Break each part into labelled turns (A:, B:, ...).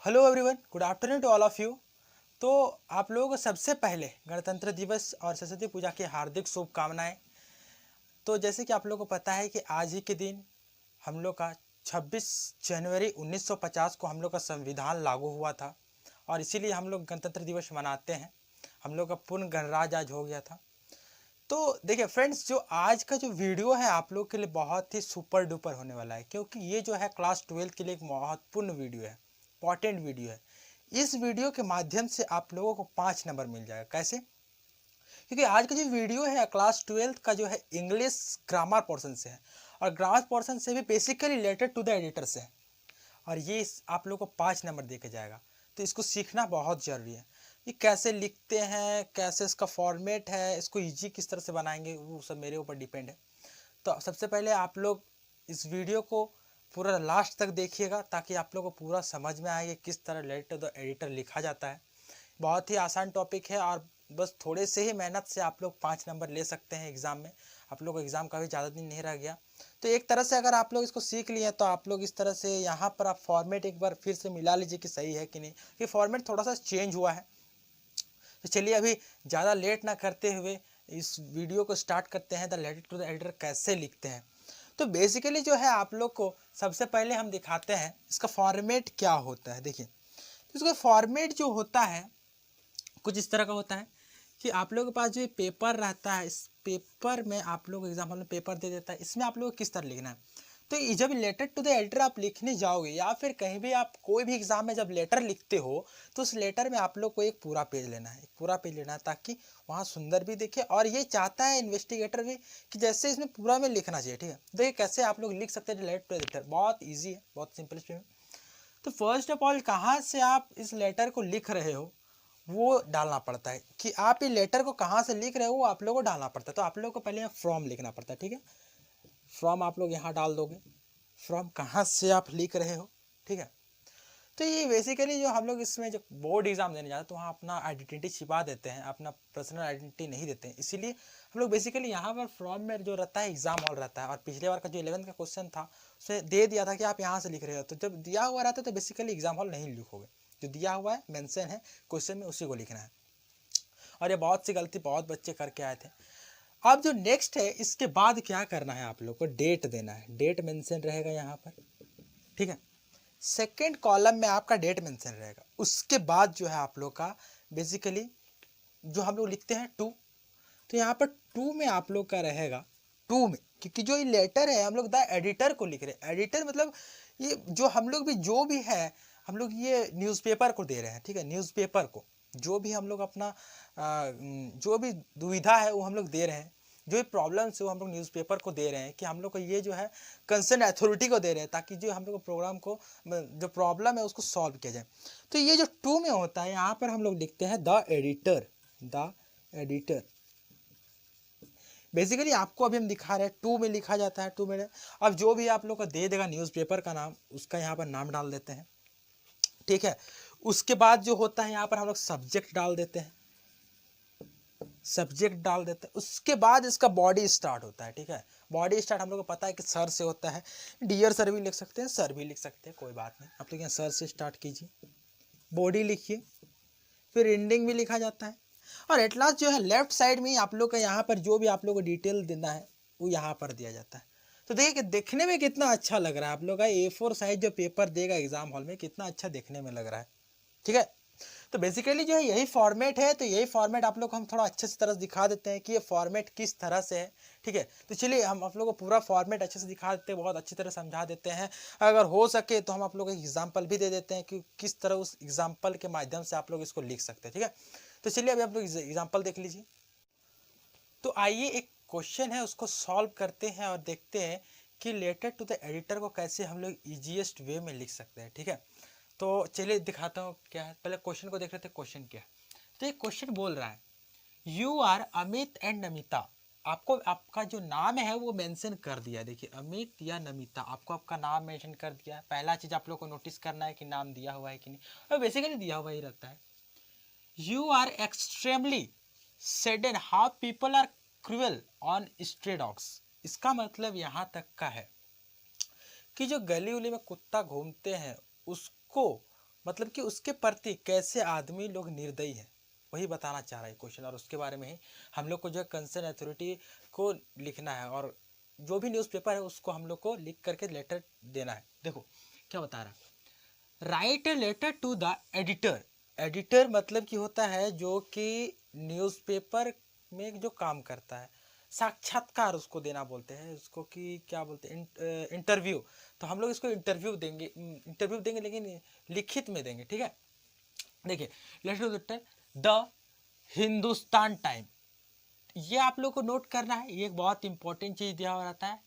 A: Hello everyone, good afternoon to all of you. तो आप लोगों को सबसे पहले गणतंत्र दिवस और सरस्वती पूजा की हार्दिक शुभकामनाएं। तो जैसे कि आप लोगों को पता है कि आज ही के दिन हम लोग का 26 जनवरी 1950 को हम लोग का संविधान लागू हुआ था और इसीलिए हम लोग गणतंत्र दिवस मनाते हैं। हम लोग का पूर्ण गणराज्य आज हो गया था। तो देखिए फ्रेंड्स, जो आज का जो वीडियो है आप लोग के लिए बहुत ही सुपर डुपर होने वाला है, क्योंकि ये जो है क्लास 12 के लिए एक महत्वपूर्ण वीडियो है, इंपॉर्टेंट वीडियो है। इस वीडियो के माध्यम से आप लोगों को 5 नंबर मिल जाएगा। कैसे? क्योंकि आज का जो वीडियो है क्लास 12 का जो है इंग्लिश ग्रामर पोर्शन से है और ग्रामर पोर्शन से भी basically related to the editor से है और ये आप लोग को 5 नंबर दे के जाएगा। तो इसको सीखना बहुत ज़रूरी है। ये कैसे लिखते हैं, कैसे इसका फॉर्मेट है, इसको इजी किस तरह से बनाएंगे, वो सब मेरे ऊपर डिपेंड है। तो सबसे पहले आप लोग इस वीडियो को पूरा लास्ट तक देखिएगा ताकि आप लोग को पूरा समझ में आए कि किस तरह लेटर द एडिटर लिखा जाता है। बहुत ही आसान टॉपिक है और बस थोड़े से ही मेहनत से आप लोग 5 नंबर ले सकते हैं एग्ज़ाम में। आप लोग को एग्ज़ाम का भी ज़्यादा दिन नहीं रह गया। तो एक तरह से अगर आप लोग इसको सीख लिए तो आप लोग इस तरह से यहाँ पर आप फॉर्मेट एक बार फिर से मिला लीजिए कि सही है कि नहीं, कि फॉर्मेट थोड़ा सा चेंज हुआ है। तो चलिए अभी ज़्यादा लेट ना करते हुए इस वीडियो को स्टार्ट करते हैं। The letter to the editor कैसे लिखते हैं। तो बेसिकली जो है आप लोग को सबसे पहले हम दिखाते हैं इसका फॉर्मेट क्या होता है। देखिए, तो इसका फॉर्मेट जो होता है कुछ इस तरह का होता है कि आप लोगों के पास जो पेपर रहता है, इस पेपर में आप लोग एग्जाम्पल में पेपर दे देता है, इसमें आप लोग को किस तरह लिखना है। तो जब लेटर टू द एडिटर आप लिखने जाओगे या फिर कहीं भी आप कोई भी एग्जाम में जब लेटर लिखते हो तो उस लेटर में आप लोग को एक पूरा पेज लेना है, एक पूरा पेज लेना है ताकि वहाँ सुंदर भी दिखे। और ये चाहता है इन्वेस्टिगेटर भी कि जैसे इसमें पूरा में लिखना चाहिए। ठीक है, देखिए कैसे आप लोग लिख सकते हैं लेटर टू एडिटर। बहुत ईजी है, बहुत सिंपल स्टेप है। तो फर्स्ट ऑफ ऑल कहाँ से आप इस लेटर को लिख रहे हो वो डालना पड़ता है, कि आप ये लेटर को कहाँ से लिख रहे हो वो आप लोगों को डालना पड़ता है। तो आप लोगों को पहले यहाँ फ्रॉम लिखना पड़ता है। ठीक है, फ्रॉम आप लोग यहाँ डाल दोगे, फ्रॉम कहाँ से आप लिख रहे हो। ठीक है, तो ये बेसिकली जो हम लोग इसमें जब बोर्ड एग्जाम देने जाते हैं तो वहाँ अपना आइडेंटिटी छिपा देते हैं, अपना पर्सनल आइडेंटिटी नहीं देते हैं। इसीलिए हम लोग बेसिकली यहाँ पर फ्रॉम में जो रहता है एग्जाम हॉल रहता है। और पिछले बार का जो 11th का क्वेश्चन था उसमें दे दिया था कि आप यहाँ से लिख रहे हो, तो जब दिया हुआ रहता है तो बेसिकली एग्जाम हॉल नहीं लिखोगे। जो दिया हुआ है मेंशन है क्वेश्चन में उसी को लिखना है। और ये बहुत सी गलती बहुत बच्चे करके आए थे। अब जो नेक्स्ट है इसके बाद क्या करना है, आप लोग को डेट देना है। डेट मेंशन रहेगा यहाँ पर। ठीक है, सेकेंड कॉलम में आपका डेट मेंशन रहेगा। उसके बाद जो है आप लोग का बेसिकली जो हम लोग लिखते हैं टू, तो यहाँ पर टू में आप लोग का रहेगा टू में, क्योंकि जो ये लेटर है हम लोग द एडिटर को लिख रहे हैं। एडिटर मतलब ये जो हम लोग भी जो भी है हम लोग ये न्यूज़पेपर को दे रहे हैं। ठीक है, न्यूज़पेपर को जो भी हम लोग अपना जो भी दुविधा है वो हम लोग दे रहे हैं, जो भी प्रॉब्लम्स है वो हम लोग न्यूज़पेपर को दे रहे हैं, कि हम लोग को ये जो है कंसर्न अथॉरिटी को दे रहे हैं ताकि जो हम लोग प्रोग्राम को जो प्रॉब्लम है उसको सॉल्व किया जाए। तो ये जो टू में होता है यहाँ पर हम लोग लिखते हैं the editor. The editor basically आपको अभी हम दिखा रहे हैं टू में लिखा जाता है। टू में अब जो भी आप लोग को दे देगा न्यूज़पेपर का नाम, उसका यहाँ पर नाम डाल देते हैं। ठीक है, उसके बाद जो होता है यहाँ पर हम लोग सब्जेक्ट डाल देते हैं, सब्जेक्ट डाल देते हैं। उसके बाद इसका बॉडी स्टार्ट होता है। ठीक है, बॉडी स्टार्ट हम लोग को पता है कि सर से होता है। डियर सर भी लिख सकते हैं, सर भी लिख सकते हैं, कोई बात नहीं। आप लोग यहाँ सर से स्टार्ट कीजिए, बॉडी लिखिए, फिर एंडिंग भी लिखा जाता है। और एट लास्ट जो है लेफ्ट साइड में आप लोग का यहाँ पर जो भी आप लोग को डिटेल देना है वो यहाँ पर दिया जाता है। तो देखिए कि देखने में कितना अच्छा लग रहा है। आप लोग का A4 साइज जो पेपर देगा एग्जाम हॉल में कितना अच्छा देखने में लग रहा है। ठीक है, तो बेसिकली जो है यही फॉर्मेट है। तो यही फॉर्मेट आप लोग को हम थोड़ा अच्छे से तरह दिखा देते हैं कि ये फॉर्मेट किस तरह से है। ठीक है, तो चलिए हम आप लोग को पूरा फॉर्मेट अच्छे से दिखा देते हैं, बहुत अच्छी तरह समझा देते हैं। अगर हो सके तो हम आप लोग को एग्जाम्पल भी दे देते हैं कि किस तरह उस एग्जाम्पल के माध्यम से आप लोग इसको लिख सकते हैं। ठीक है, तो चलिए अभी आप लोग एग्जाम्पल देख लीजिए। तो आइए एक क्वेश्चन है उसको सॉल्व करते हैं और देखते हैं कि लेटर टू द एडिटर को कैसे हम लोग ईजीएस्ट वे में लिख सकते हैं। ठीक है, तो चलिए दिखाता हूँ क्या है। पहले क्वेश्चन को देख लेते हैं, क्वेश्चन क्या है। तो ये क्वेश्चन बोल रहा है you are Amit and Namita. आपको आपका जो नाम है वो मेंशन कर दिया है। देखिए अमित या नमिता, आपको आपका नाम मेंशन कर दिया है। पहला चीज़ आप लोग को नोटिस करना है कि नाम दिया हुआ है कि नहीं, और बेसिकली दिया हुआ ही रहता है। You are extremely sudden how people are cruel on stray dogs. इसका मतलब यहाँ तक का है कि जो गली उली में कुत्ता घूमते हैं उसको मतलब कि उसके प्रति कैसे आदमी लोग निर्दयी है, वही बताना चाह रहा है क्वेश्चन। और उसके बारे में ही हम लोग को जो है कंसर्न अथॉरिटी को लिखना है, और जो भी न्यूज़पेपर है उसको हम लोग को लिख करके लेटर देना है। देखो क्या बता रहा है, write a letter to the editor. Editor मतलब कि होता है जो कि न्यूज़पेपर में जो काम करता है, साक्षात्कार उसको देना बोलते हैं, उसको कि क्या बोलते हैं, इंटरव्यू। तो हम लोग इसको इंटरव्यू देंगे लेकिन लिखित में देंगे, ठीक है। देखिए लेटर द हिंदुस्तान टाइम, ये आप लोग को नोट करना है, ये एक बहुत इंपॉर्टेंट चीज़ दिया हुआ रहता है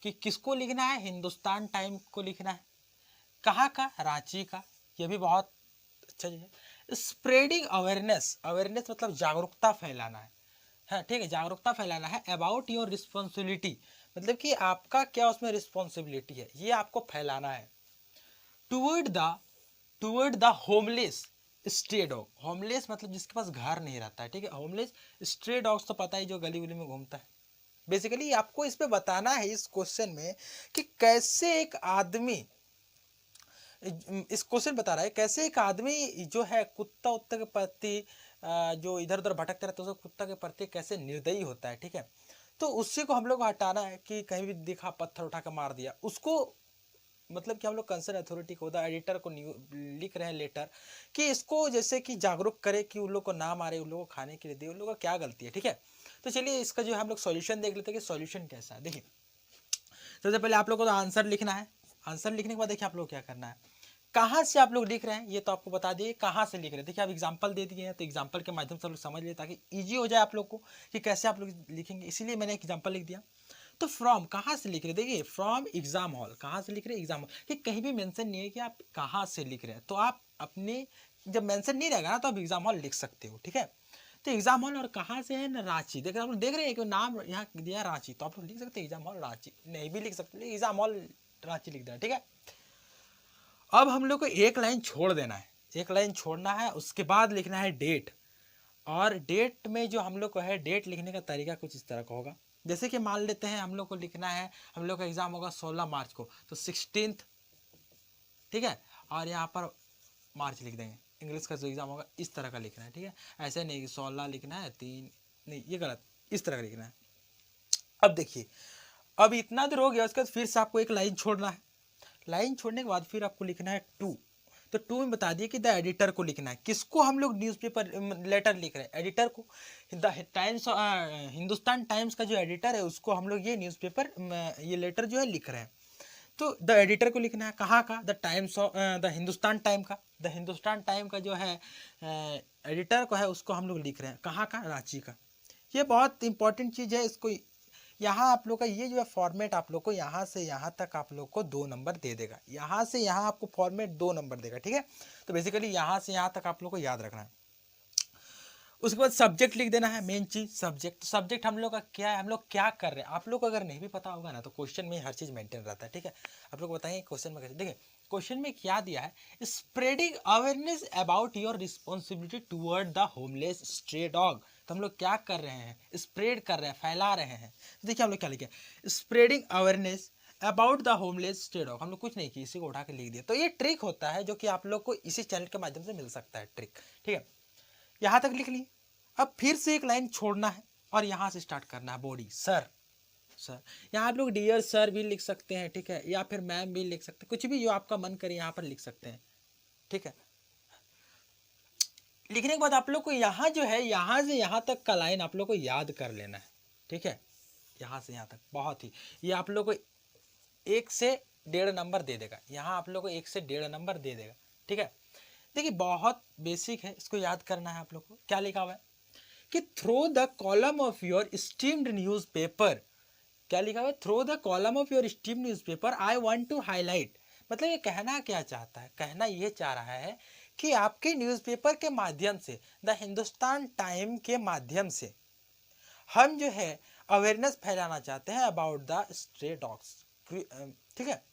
A: कि किसको लिखना है, हिंदुस्तान टाइम को लिखना है। कहाँ का, रांची का, ये भी बहुत अच्छा चीज़ है। स्प्रेडिंग अवेयरनेस, अवेयरनेस मतलब जागरूकता फैलाना है, ठीक है, जागरूकता फैलाना है। अबाउट योर रिस्पॉन्सिबिलिटी, मतलब कि आपका क्या उसमें रिस्पॉन्सिबिलिटी है, ये आपको फैलाना है। Toward the homeless stray dog, homeless मतलब जिसके पास घर नहीं रहता है, ठीक है। होमलेस स्ट्रे डॉग्स तो पता ही, जो गली उली में घूमता है। बेसिकली आपको इस पे बताना है इस क्वेश्चन में कि कैसे एक आदमी, इस क्वेश्चन बता रहा है कैसे एक आदमी जो है कुत्ता उत्ता के प्रति, जो इधर उधर भटकता रहता है उसको कुत्ता के प्रति कैसे निर्दयी होता है, ठीक है। तो उसी को हम लोग को हटाना है कि कहीं भी दिखा पत्थर उठा कर मार दिया उसको, मतलब कि हम लोग कंसर्न अथॉरिटी को, द एडिटर को लिख रहे हैं लेटर कि इसको जैसे कि जागरूक करे कि उन लोग को ना मारे, उन लोगों को खाने के लिए दे, उन लोगों का क्या गलती है, ठीक है। तो चलिए इसका जो हम लोग सॉल्यूशन देख लेते हैं कि सॉल्यूशन कैसा है। देखिए सबसे पहले आप लोग को तो आंसर लिखना है। आंसर लिखने के बाद देखिए आप लोग क्या करना है, कहाँ से आप लोग लिख रहे हैं ये तो आपको बता दिए, कहाँ से लिख रहे हैं। देखिए आप एग्जाम्पल दे दिए हैं तो एग्जाम्पल के माध्यम से आप लोग समझ लिए ताकि इजी हो जाए आप लोग को कि कैसे आप लोग लिखेंगे, इसीलिए मैंने एक एग्जाम्पल लिख दिया। तो फ्रॉम कहाँ से लिख रहे, देखिए फ्रॉम एग्जाम हॉल, कहाँ से लिख रहे हैं एग्जाम हॉल, कि कहीं भी मेंशन नहीं है कि आप कहाँ से लिख रहे हैं। तो आप अपने, जब मेंशन नहीं रहेगा ना तो आप एग्जाम हॉल लिख सकते हो, ठीक है। तो एग्जाम हॉल और कहाँ से है ना, रांची। देख आप लोग देख रहे हैं कि नाम यहाँ दिया रांची, तो आप लोग लिख सकते हैं एग्जाम हॉल रांची, नहीं भी लिख सकते एग्जाम हॉल रांची लिख देना, ठीक है। अब हम लोग को एक लाइन छोड़ देना है, एक लाइन छोड़ना है, उसके बाद लिखना है डेट। और डेट में जो हम लोग को है, डेट लिखने का तरीका कुछ इस तरह का होगा, जैसे कि मान लेते हैं हम लोग को लिखना है, हम लोग का एग्जाम होगा 16 मार्च को, तो 16, ठीक है। और यहाँ पर मार्च लिख देंगे, इंग्लिश का जो एग्जाम होगा इस तरह का लिखना है, ठीक है। ऐसे नहीं कि 16 लिखना है 3, नहीं ये गलत, इस तरह का लिखना है। अब देखिए अब इतना देर हो गया, उसके बाद फिर से आपको एक लाइन छोड़ना है। लाइन छोड़ने के बाद फिर आपको लिखना है टू। तो टू में बता दिए कि द एडिटर को लिखना है, किसको हम लोग न्यूज़पेपर लेटर लिख रहे हैं, एडिटर को। द टाइम्स, हिंदुस्तान टाइम्स का जो एडिटर है उसको हम लोग ये न्यूज़पेपर, ये लेटर जो है लिख रहे हैं। तो द एडिटर को लिखना है, कहाँ का, the times of, the Hindustan time का, द हिंदुस्तान टाइम का जो है एडिटर को है उसको हम लोग लिख रहे हैं, कहाँ का, रांची का। ये बहुत इंपॉर्टेंट चीज़ है, इसको यहाँ आप लोग का ये जो है फॉर्मेट आप लोग को यहाँ से यहाँ तक आप लोग को 2 नंबर दे देगा, यहाँ से यहाँ आपको फॉर्मेट 2 नंबर देगा, ठीक है। तो बेसिकली यहाँ से यहाँ तक आप लोग को याद रखना है। उसके बाद सब्जेक्ट लिख देना है, मेन चीज सब्जेक्ट। सब्जेक्ट हम लोग का क्या है, हम लोग क्या कर रहे हैं, आप लोग को अगर नहीं भी पता होगा ना तो क्वेश्चन में हर चीज मेंटेन रहता है, ठीक है। आप लोग बताएंगे क्वेश्चन में कैसे, देखिए क्वेश्चन में क्या दिया है, spreading awareness about your responsibility toward the homeless stray dog. तो हम लोग क्या कर रहे हैं, स्प्रेड कर रहे हैं, फैला रहे हैं। तो देखिए हम लोग क्या लिखे, spreading awareness about the homeless stray dog. हम लोग कुछ नहीं किया, इसी को उठा के लिख दिया। तो ये ट्रिक होता है जो कि आप लोग को इसी चैनल के माध्यम से मिल सकता है, ट्रिक, ठीक है। यहाँ तक लिख लिए। अब फिर से एक लाइन छोड़ना है और यहाँ से स्टार्ट करना है, बॉडी, सर, सर। यहाँ आप लोग डियर सर भी लिख सकते हैं, ठीक है, या फिर मैम भी लिख सकते हैं, कुछ भी जो आपका मन करे यहाँ पर लिख सकते हैं, ठीक है। लिखने के बाद आप लोग को यहाँ जो है, यहाँ से यहाँ तक का लाइन आप लोग को याद कर लेना है, ठीक है। यहाँ से यहाँ तक बहुत ही, ये आप लोग को 1 से 1.5 नंबर दे देगा, यहाँ आप लोग को 1 से 1.5 नंबर दे देगा, ठीक है। देखिए बहुत बेसिक है, इसको याद करना है आप लोग को। क्या लिखा हुआ है कि through the column of your esteemed newspaper, क्या लिखा हुआ है, through the column of your esteemed newspaper I want to highlight. मतलब ये कहना क्या चाहता है, कहना ये चाह रहा है कि आपके न्यूज़पेपर के माध्यम से, द हिंदुस्तान टाइम के माध्यम से हम जो है अवेयरनेस फैलाना चाहते हैं अबाउट द स्ट्रे डॉग्स, ठीक है।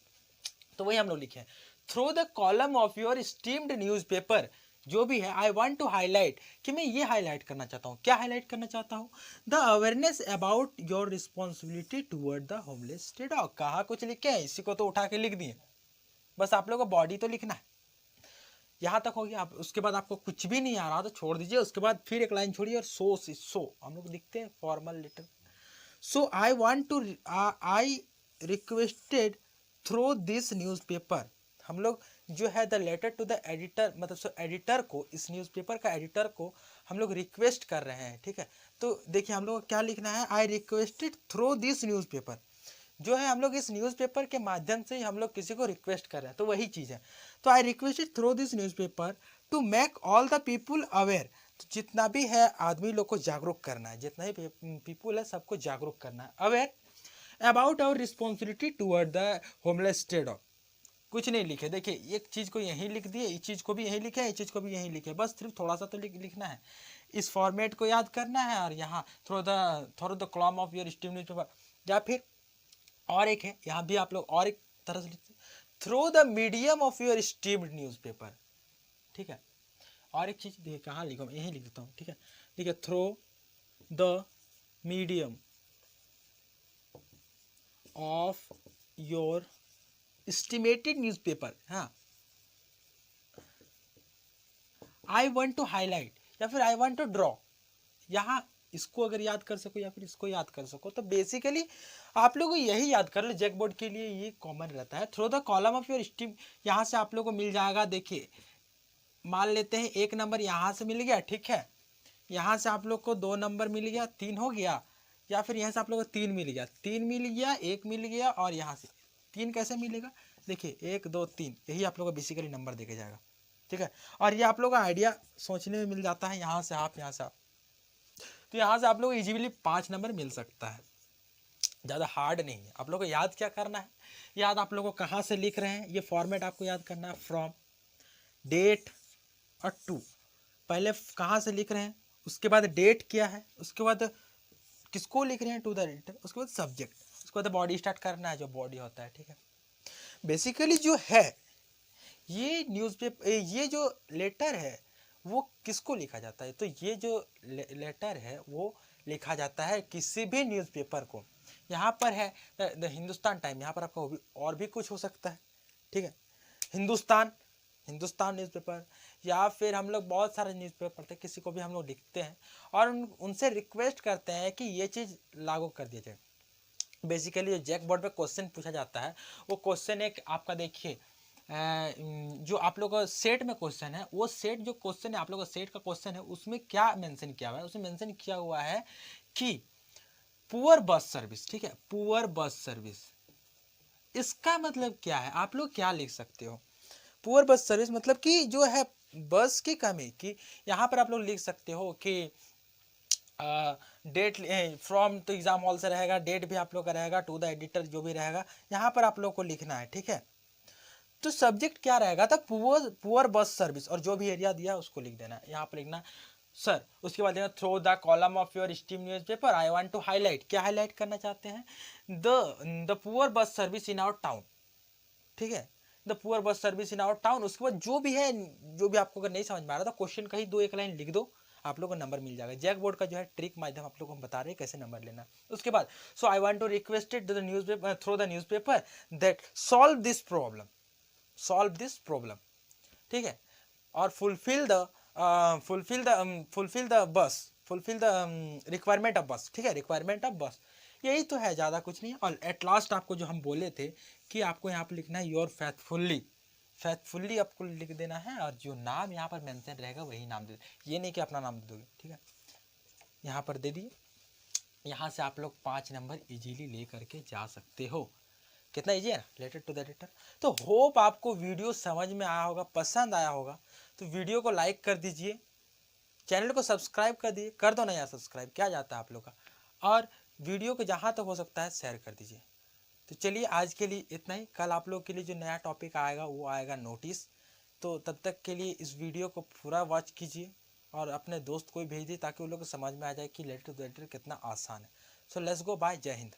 A: तो वही हम लोग लिखे हैं, through the column of your esteemed newspaper, जो भी है आई वांट टू हाईलाइट, कि मैं ये हाईलाइट करना चाहता हूँ, क्या हाईलाइट करना चाहता हूँ, the awareness about your responsibility toward the homeless stray dog. कहाँ कुछ लिखे हैं, इसी को तो उठा के लिख दिए, बस आप लोगों को बॉडी तो लिखना है। यहाँ तक हो गया। आप उसके बाद आपको कुछ भी नहीं आ रहा तो छोड़ दीजिए, उसके बाद फिर एक लाइन छोड़िए और सो हम लोग लिखते हैं formal letter. So I requested through this newspaper. हम लोग जो है the letter to the editor, मतलब सो एडिटर को, इस न्यूज़पेपर का एडिटर को हम लोग रिक्वेस्ट कर रहे हैं, ठीक है। तो देखिए हम लोग को क्या लिखना है, आई रिक्वेस्टेड थ्रू दिस न्यूज़पेपर, जो है हम लोग इस न्यूज़पेपर के माध्यम से ही हम लोग किसी को रिक्वेस्ट कर रहे हैं, तो वही चीज़ है। तो I requested through this newspaper to make all the people aware. तो जितना भी है आदमी लोग को जागरूक करना है, जितना ही पीपुल है सबको जागरूक करना है, aware about our responsibility toward the homeless state of. कुछ नहीं लिखे, देखिए एक चीज़ को यहीं लिख दिए, इस चीज़ को भी यहीं लिखे, इस चीज़ को भी यहीं लिखे, बस सिर्फ थोड़ा सा तो लिखना है, इस फॉर्मेट को याद करना है। और यहाँ through the column of your esteemed newspaper, या फिर और एक है, यहाँ भी आप लोग और एक तरह से लिखते हैं, through the medium of your esteemed newspaper, ठीक है। और एक चीज़ देखिए कहाँ लिखूँ, यहीं लिख देता हूँ, ठीक है। देखिए through the medium of your estimated newspaper, हाँ, आई वांट टू हाईलाइट या फिर आई वांट टू ड्रॉ, यहाँ इसको अगर याद कर सको या फिर इसको याद कर सको, तो बेसिकली आप लोगों को यही याद कर लो, जैक बोर्ड के लिए ये कॉमन रहता है। Through the column of your steam, यहाँ से आप लोगों को मिल जाएगा। देखिए मान लेते हैं एक नंबर यहाँ से मिल गया, ठीक है, यहाँ से आप लोग को 2 नंबर मिल गया, 3 हो गया, या फिर यहाँ से आप लोग को 3 मिल गया, 3 मिल गया, 1 मिल गया, और यहाँ से 3 कैसे मिलेगा, देखिए 1 2 3, यही आप लोग को बेसिकली नंबर देके जाएगा, ठीक है। और ये आप लोग का आइडिया सोचने में मिल जाता है, यहाँ से आप, यहाँ से आप, तो यहाँ से आप लोग को इजीली 5 नंबर मिल सकता है, ज़्यादा हार्ड नहीं है। आप लोग को याद क्या करना है, याद आप लोग को कहाँ से लिख रहे हैं, ये फॉर्मेट आपको याद करना है, फ्रॉम, डेट और टू। पहले कहाँ से लिख रहे हैं, उसके बाद डेट क्या है, उसके बाद किसको लिख रहे हैं, टू द एडिटर, उसके बाद सब्जेक्ट, उसके बाद बॉडी स्टार्ट करना है, जो बॉडी होता है, ठीक है। बेसिकली जो है ये न्यूज़पेपर, ये जो लेटर है वो किसको लिखा जाता है, तो ये जो लेटर है वो लिखा जाता है किसी भी न्यूज़पेपर को। यहाँ पर है द हिंदुस्तान टाइम, यहाँ पर आपका और भी कुछ हो सकता है, ठीक है, हिंदुस्तान न्यूज़पेपर, या फिर हम लोग बहुत सारे न्यूज़पेपर पढ़ते हैं, किसी को भी हम लोग लिखते हैं और उनसे रिक्वेस्ट करते हैं कि ये चीज़ लागू कर दिया जाए। बेसिकली जो जैक बोर्ड पे क्वेश्चन पूछा जाता है, वो क्वेश्चन एक आपका देखिए जो आप लोग का सेट में क्वेश्चन है, वो सेट जो क्वेश्चन है आप लोग का सेट का क्वेश्चन है, उसमें क्या मेंशन किया हुआ है, उसमें मेंशन किया हुआ है कि पुअर बस सर्विस, ठीक है, पुअर बस सर्विस। इसका मतलब क्या है, आप लोग क्या लिख सकते हो, पुअर बस सर्विस मतलब कि जो है बस की कमी की। यहाँ पर आप लोग लिख सकते हो कि डेट फ्रॉम तो एग्जाम हॉल से रहेगा, डेट भी आप लोग का रहेगा, टू द एडिटर जो भी रहेगा, यहाँ पर आप लोग को लिखना है, ठीक है। तो सब्जेक्ट क्या रहेगा, था पुअर बस सर्विस, और जो भी एरिया दिया उसको लिख देना है, यहाँ पर लिखना सर। उसके बाद through the column of your esteemed newspaper I want to highlight, क्या हाईलाइट करना चाहते हैं, the poor bus service in our town, ठीक है, the poor bus service in our town. उसके बाद जो भी है, जो भी आपको अगर नहीं समझ में आ रहा था, क्वेश्चन का ही 2-1 लाइन लिख दो, आप लोग को नंबर मिल जाएगा। जैक बोर्ड का जो है ट्रिक माध्यम आप लोग को हम बता रहे हैं कैसे नंबर लेना। उसके बाद so I want to requested the newspaper through the newspaper that solve this problem, ठीक है, और फुलफिल द रिक्वायरमेंट ऑफ बस, ठीक है, रिक्वायरमेंट ऑफ बस, यही तो है, ज़्यादा कुछ नहीं। और एट लास्ट आपको जो हम बोले थे कि आपको यहाँ पर लिखना है योर फैथफुल्ली आपको लिख देना है, और जो नाम यहाँ पर मेंशन रहेगा वही नाम दे, ये नहीं कि अपना नाम दे दोगे, ठीक है, यहाँ पर दे दिए। यहाँ से आप लोग 5 नंबर इजीली ले करके जा सकते हो। कितना इजी है ना, रिलेटेड टू द एडिटर। तो होप आपको वीडियो समझ में आया होगा, पसंद आया होगा, तो वीडियो को लाइक कर दीजिए, चैनल को सब्सक्राइब कर दिए, कर दो ना यार सब्सक्राइब, क्या जाता है आप लोग का, और वीडियो को जहाँ तक हो सकता है शेयर कर दीजिए। तो चलिए आज के लिए इतना ही, कल आप लोग के लिए जो नया टॉपिक आएगा वो आएगा नोटिस। तो तब तक के लिए इस वीडियो को पूरा वॉच कीजिए और अपने दोस्त को भी भेज दिए, ताकि वो लोग को समझ में आ जाए कि लेटर टू लेटर कितना आसान है। सो लेट्स गो, बाय, जय हिंद।